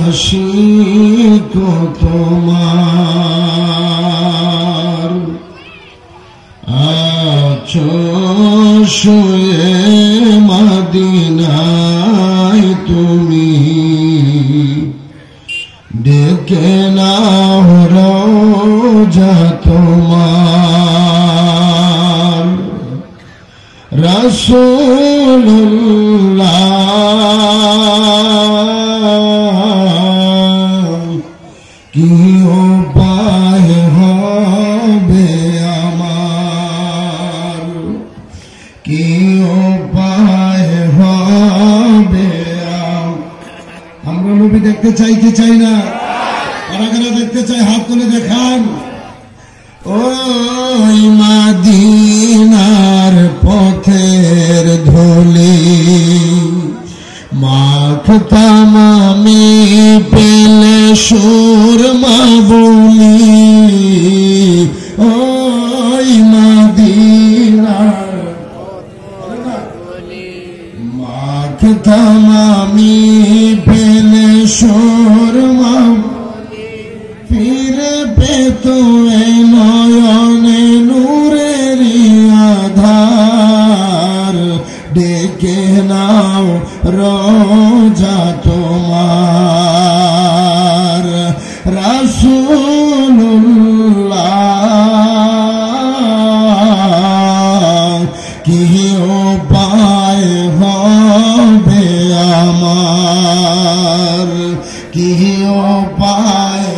আশিক তোমার আছো শুয়ে মদিনায় তুমি ডেকে নাও রওজা তোমার রাসূলুল্লাহ কি উপায় হবে আমার কি উপায় হবে আমরা নবী দেখতে চাই কি চাই না কারা কারা দেখতে চাই হাত তুলে দেখান ওই মদিনার পথের ধুলি মাখতাম আমি পেলে সুরমা বলি ওই মদিনার মাখতাম আমি পেলে সুরমা ফিরে পেত এই নয়নে নূরের আধার ডেকে নাও রওজা তোমার রাসূলুল্লাহ কি উপায় হবে আমার কি উপায়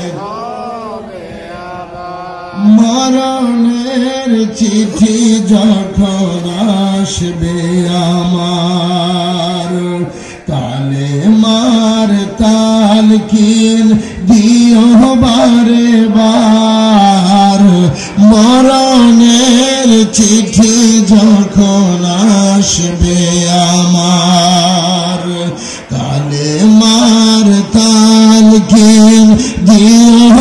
মরণের চিঠি যখন আসবে আমার তালে মার তালকিন দিও বারে বার মরণের চিঠি যখন আসবে আমার তালে মার তালকিন দিও